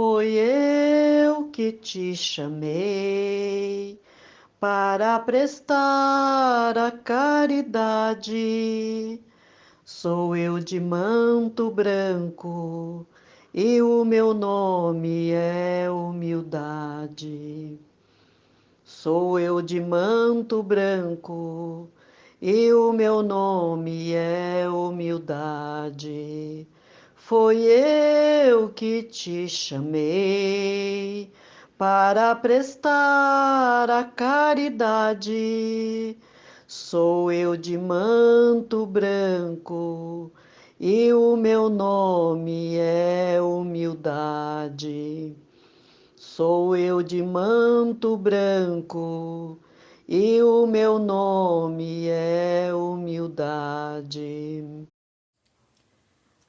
Foi eu que te chamei para prestar a caridade. Sou eu de manto branco e o meu nome é humildade. Sou eu de manto branco e o meu nome é humildade. Foi eu que te chamei para prestar a caridade. Sou eu de manto branco e o meu nome é humildade. Sou eu de manto branco e o meu nome é humildade.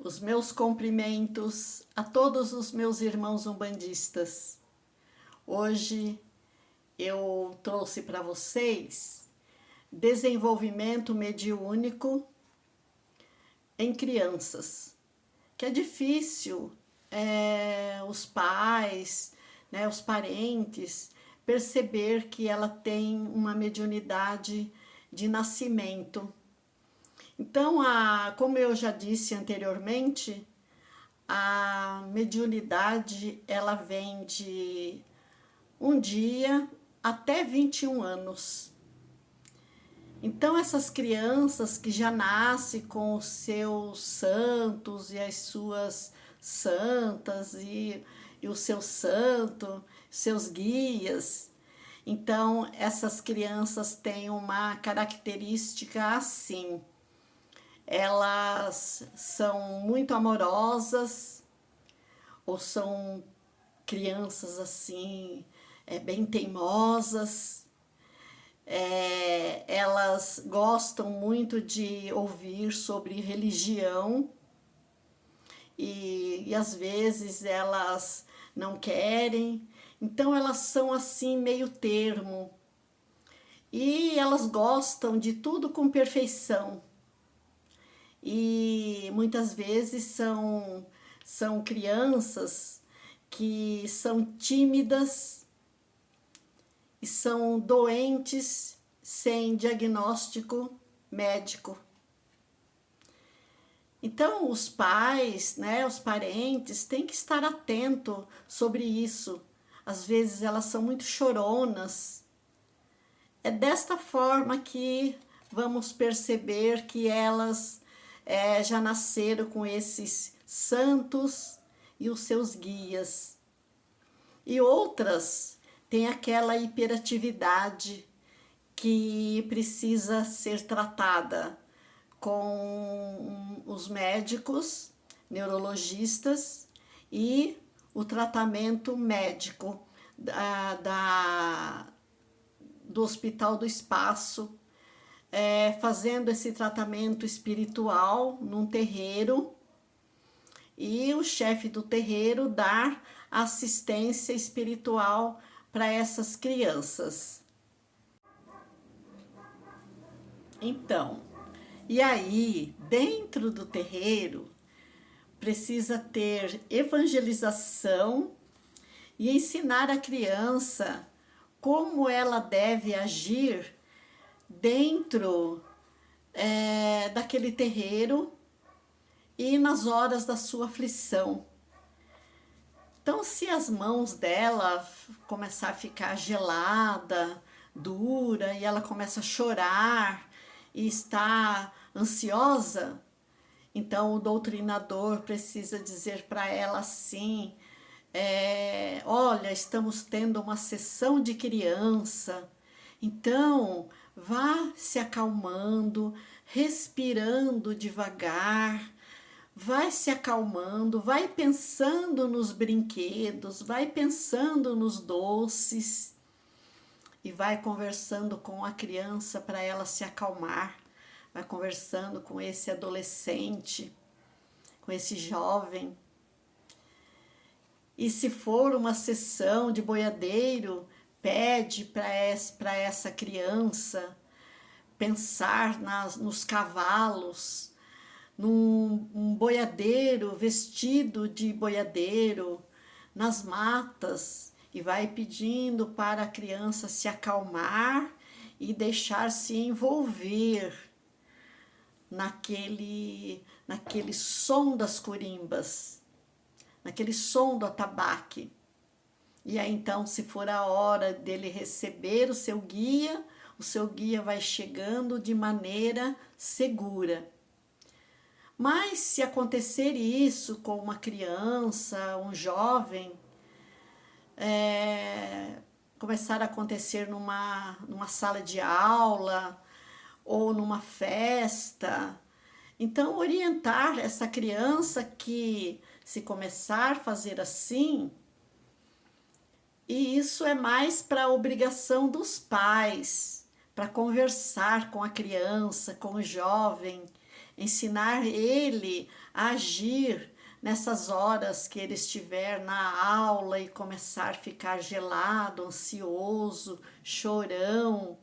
Os meus cumprimentos a todos os meus irmãos umbandistas. Hoje eu trouxe para vocês desenvolvimento mediúnico em crianças, que é difícil os pais, os parentes, perceber que ela tem uma mediunidade de nascimento. Então, como eu já disse anteriormente, a mediunidade ela vem de um dia até 21 anos. Então, essas crianças que já nascem com os seus santos e as suas santas e o seu santo, seus guias. Então, essas crianças têm uma característica assim. Elas são muito amorosas ou são crianças assim, bem teimosas. Elas gostam muito de ouvir sobre religião e às vezes elas não querem, então elas são assim meio termo e elas gostam de tudo com perfeição e muitas vezes são crianças que são tímidas e são doentes sem diagnóstico médico. Então, os pais, os parentes, têm que estar atento sobre isso. Às vezes elas são muito choronas. É desta forma que vamos perceber que elas já nasceram com esses santos e os seus guias. E outras têm aquela hiperatividade que precisa ser tratada com os médicos, neurologistas e o tratamento médico do Hospital do Espaço, fazendo esse tratamento espiritual num terreiro e o chefe do terreiro dar assistência espiritual para essas crianças. Então, e aí, dentro do terreiro, precisa ter evangelização e ensinar a criança como ela deve agir dentro daquele terreiro e nas horas da sua aflição. Então, se as mãos dela começar a ficar gelada, dura, e ela começa a chorar e está ansiosa, então o doutrinador precisa dizer para ela assim: olha, estamos tendo uma sessão de criança, então vá se acalmando, respirando devagar, vai se acalmando, vai pensando nos brinquedos, vai pensando nos doces e vai conversando com a criança para ela se acalmar, vai conversando com esse adolescente, com esse jovem. E se for uma sessão de boiadeiro, pede para essa criança pensar nos cavalos, num boiadeiro vestido de boiadeiro, nas matas e vai pedindo para a criança se acalmar e deixar se envolver naquele som das corimbas, naquele som do atabaque. E aí então, se for a hora dele receber o seu guia vai chegando de maneira segura. Mas se acontecer isso com uma criança, um jovem, começar a acontecer numa sala de aula ou numa festa, então orientar essa criança que se começar a fazer assim, e isso é mais para a obrigação dos pais, para conversar com a criança, com o jovem, ensinar ele a agir nessas horas que ele estiver na aula e começar a ficar gelado, ansioso, chorão.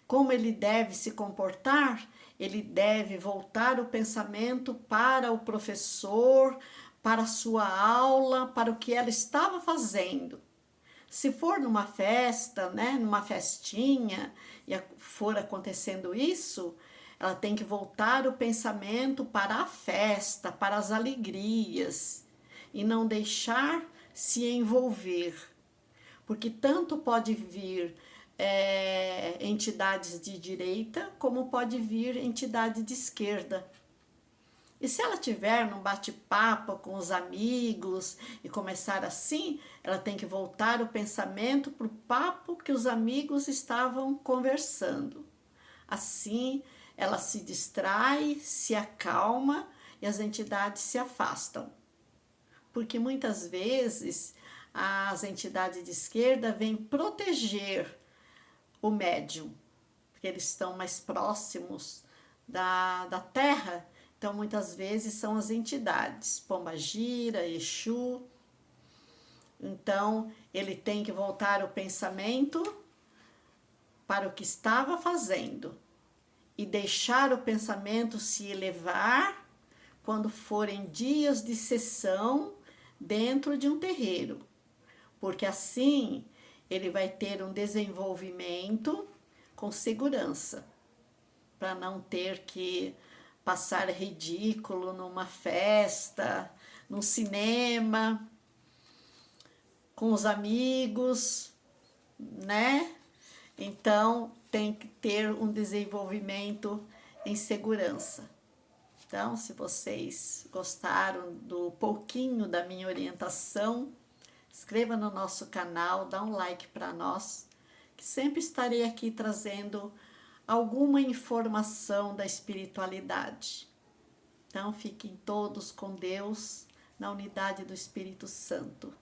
Como ele deve se comportar? Ele deve voltar o pensamento para o professor, para a sua aula, para o que ela estava fazendo. Se for numa festa, né, numa festinha, e for acontecendo isso, ela tem que voltar o pensamento para a festa, para as alegrias, e não deixar se envolver. Porque tanto pode vir entidades de direita, como pode vir entidade de esquerda. E se ela tiver num bate-papo com os amigos e começar assim, ela tem que voltar o pensamento para o papo que os amigos estavam conversando. Assim, ela se distrai, se acalma e as entidades se afastam. Porque muitas vezes as entidades de esquerda vêm proteger o médium, porque eles estão mais próximos da terra. Então, muitas vezes são as entidades, Pombagira, Exu. Então, ele tem que voltar o pensamento para o que estava fazendo e deixar o pensamento se elevar quando forem dias de sessão dentro de um terreiro, porque assim ele vai ter um desenvolvimento com segurança, para não ter que passar ridículo numa festa, num cinema, com os amigos, né? Então, tem que ter um desenvolvimento em segurança. Então, se vocês gostaram do pouquinho da minha orientação, inscreva no nosso canal, dá um like para nós, que sempre estarei aqui trazendo alguma informação da espiritualidade. Então, fiquem todos com Deus, na unidade do Espírito Santo.